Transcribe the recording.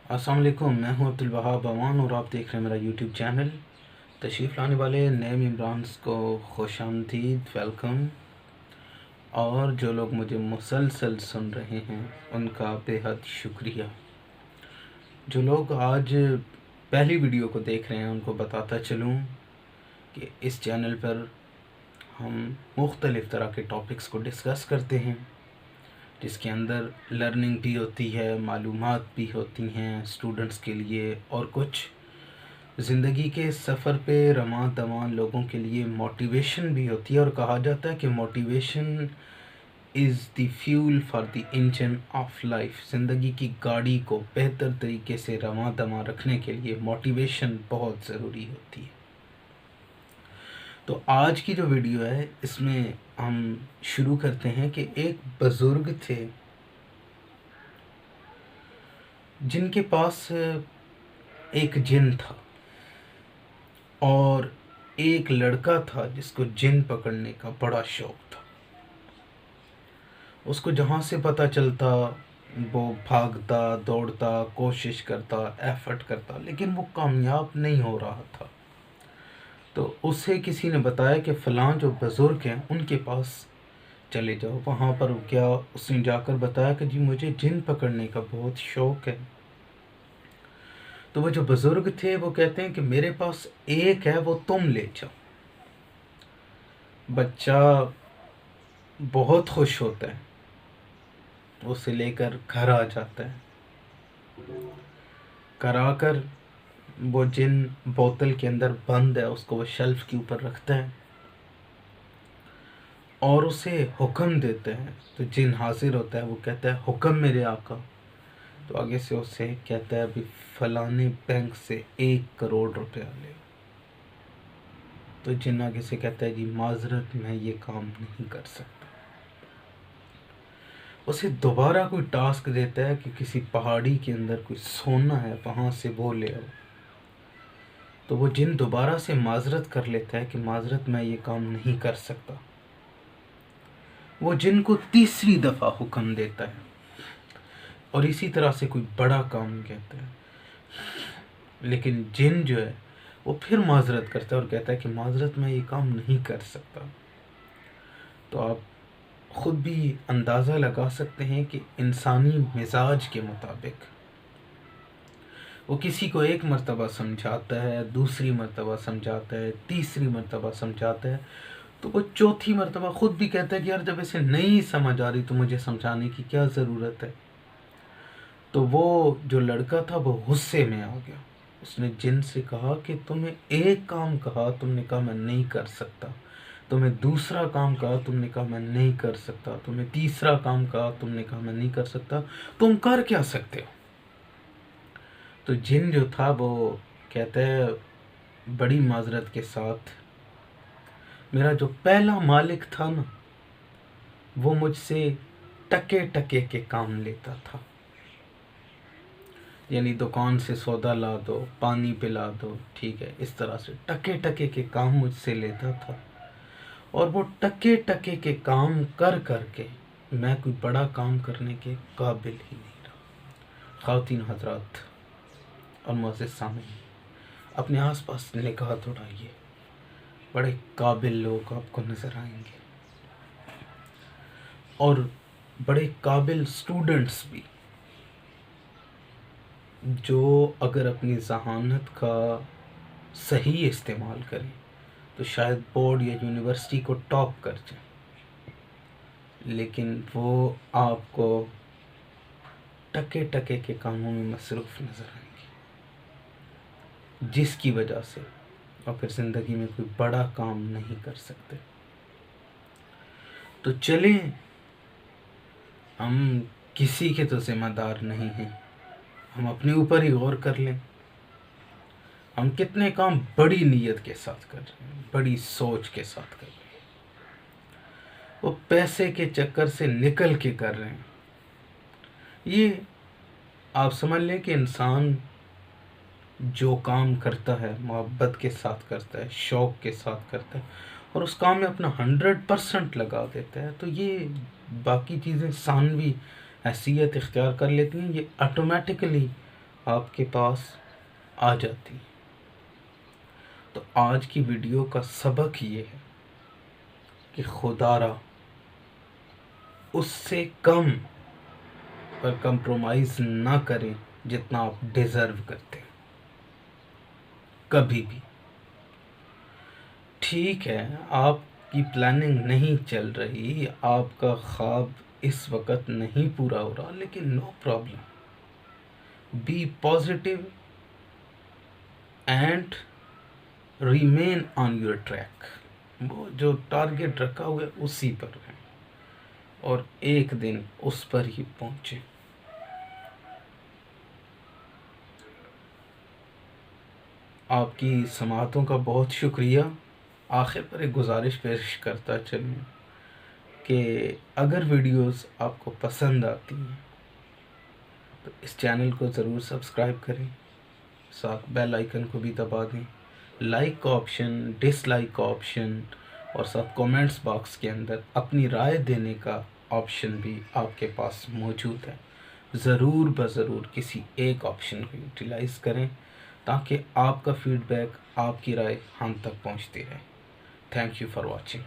السلام علیکم، میں ہوں عبدالوہاب امان اور آپ دیکھ رہے ہیں میرا یوٹیوب چینل۔ تشریف لانے والے نئے ممبرانس کو خوش آمدید، ویلکم۔ اور جو لوگ مجھے مسلسل سن رہے ہیں ان کا بے حد شکریہ۔ جو لوگ آج پہلی ویڈیو کو دیکھ رہے ہیں ان کو بتاتا چلوں کہ اس چینل پر ہم مختلف طرح کے ٹاپکس کو ڈسکس کرتے ہیں، جس کے اندر لرننگ بھی ہوتی ہے، معلومات بھی ہوتی ہیں اسٹوڈنٹس کے لیے، اور کچھ زندگی کے سفر پہ رواں دواں لوگوں کے لیے موٹیویشن بھی ہوتی ہے۔ اور کہا جاتا ہے کہ motivation is the fuel for the engine of life. زندگی کی گاڑی کو بہتر طریقے سے رواں دواں رکھنے کے لیے موٹیویشن بہت ضروری ہوتی ہے۔ تو آج کی جو ویڈیو ہے اس میں ہم شروع کرتے ہیں کہ ایک بزرگ تھے جن کے پاس ایک جن تھا، اور ایک لڑکا تھا جس کو جن پکڑنے کا بڑا شوق تھا۔ اس کو جہاں سے پتہ چلتا وہ بھاگتا، دوڑتا، کوشش کرتا، ایفرٹ کرتا، لیکن وہ کامیاب نہیں ہو رہا تھا۔ تو اسے کسی نے بتایا کہ فلاں جو بزرگ ہیں ان کے پاس چلے جاؤ۔ وہاں پر کیا اس نے جا کر بتایا کہ جی مجھے جن پکڑنے کا بہت شوق ہے۔ تو وہ جو بزرگ تھے وہ کہتے ہیں کہ میرے پاس ایک ہے، وہ تم لے جاؤ۔ بچہ بہت خوش ہوتا ہے، اسے لے کر گھر آ جاتا ہے۔ گھر آ کر وہ جن بوتل کے اندر بند ہے اس کو وہ شیلف کے اوپر رکھتا ہے اور اسے حکم دیتا ہے۔ تو جن حاضر ہوتا ہے، وہ کہتا ہے حکم میرے آقا۔ تو آگے سے اسے کہتا ہے ابھی فلانے بینک سے 1 کروڑ روپیہ لے۔ تو جن آگے سے کہتا ہے جی معذرت میں یہ کام نہیں کر سکتا۔ اسے دوبارہ کوئی ٹاسک دیتا ہے کہ کسی پہاڑی کے اندر کوئی سونا ہے، وہاں سے وہ لے آؤ۔ تو وہ جن دوبارہ سے معذرت کر لیتا ہے کہ معذرت میں یہ کام نہیں کر سکتا۔ وہ جن کو تیسری دفعہ حکم دیتا ہے اور اسی طرح سے کوئی بڑا کام کہتا ہے، لیکن جن جو ہے وہ پھر معذرت کرتا ہے اور کہتا ہے کہ معذرت میں یہ کام نہیں کر سکتا۔ تو آپ خود بھی اندازہ لگا سکتے ہیں کہ انسانی مزاج کے مطابق وہ کسی کو ایک مرتبہ سمجھاتا ہے، دوسری مرتبہ سمجھاتا ہے، تیسری مرتبہ سمجھاتا ہے، تو وہ چوتھی مرتبہ خود بھی کہتا ہے کہ یار جب اسے نہیں سمجھ آ رہی تو مجھے سمجھانے کی کیا ضرورت ہے۔ تو وہ جو لڑکا تھا وہ غصے میں آ گیا۔ اس نے جن سے کہا کہ تمہیں ایک کام کہا، تم نے کہا میں نہیں کر سکتا۔ تمہیں دوسرا کام کہا، تم نے کہا میں نہیں کر سکتا۔ تمہیں تیسرا کام کہا، تم نے کہا میں نہیں کر سکتا۔ تم کر کیا سکتے ہو؟ تو جن جو تھا وہ کہتا ہے بڑی معذرت کے ساتھ، میرا جو پہلا مالک تھا نا وہ مجھ سے ٹکے ٹکے کے کام لیتا تھا، یعنی دکان سے سودا لا دو، پانی پلا دو، ٹھیک ہے، اس طرح سے ٹکے ٹکے کے کام مجھ سے لیتا تھا۔ اور وہ ٹکے ٹکے کے کام کر کر کے میں کوئی بڑا کام کرنے کے قابل ہی نہیں رہا۔ خواتین حضرات اور معزز سامعین، اپنے آس پاس نگاہ دوڑائیے، بڑے قابل لوگ آپ کو نظر آئیں گے، اور بڑے قابل اسٹوڈنٹس بھی، جو اگر اپنی ذہانت کا صحیح استعمال کریں تو شاید بورڈ یا یونیورسٹی کو ٹاپ کر جائیں، لیکن وہ آپ کو ٹکے ٹکے کے کاموں میں مصروف نظر آئیں گے، جس کی وجہ سے اور پھر زندگی میں کوئی بڑا کام نہیں کر سکتے۔ تو چلیں، ہم کسی کے تو ذمہ دار نہیں ہیں، ہم اپنے اوپر ہی غور کر لیں۔ ہم کتنے کام بڑی نیت کے ساتھ کر رہے ہیں، بڑی سوچ کے ساتھ کر رہے ہیں، وہ پیسے کے چکر سے نکل کے کر رہے ہیں۔ یہ آپ سمجھ لیں کہ انسان جو کام کرتا ہے محبت کے ساتھ کرتا ہے، شوق کے ساتھ کرتا ہے، اور اس کام میں اپنا 100% لگا دیتا ہے، تو یہ باقی چیزیں ثانوی حیثیت اختیار کر لیتی ہیں، یہ آٹومیٹکلی آپ کے پاس آ جاتی ہیں۔ تو آج کی ویڈیو کا سبق یہ ہے کہ خدا را اس سے کم پر کمپرومائز نہ کریں جتنا آپ ڈیزرو کرتے ہیں، کبھی بھی۔ ٹھیک ہے، آپ کی پلاننگ نہیں چل رہی، آپ کا خواب اس وقت نہیں پورا ہو رہا، لیکن no problem, be positive and remain on your track. وہ جو ٹارگیٹ رکھا ہوا ہے اسی پر رہیں اور ایک دن اس پر ہی پہنچیں۔ آپ کی سماعتوں کا بہت شکریہ۔ آخر پر ایک گزارش پیش کرتا چلوں کہ اگر ویڈیوز آپ کو پسند آتی ہیں تو اس چینل کو ضرور سبسکرائب کریں، ساتھ بیل آئیکن کو بھی دبا دیں، لائک کا آپشن، ڈس لائک کا آپشن، اور ساتھ کومنٹس باکس کے اندر اپنی رائے دینے کا آپشن بھی آپ کے پاس موجود ہے۔ ضرور بضرور کسی ایک آپشن کو یوٹیلائز کریں تاکہ آپ کا فیڈ بیک، آپ کی رائے ہم تک پہنچتی رہے۔ Thank you for watching.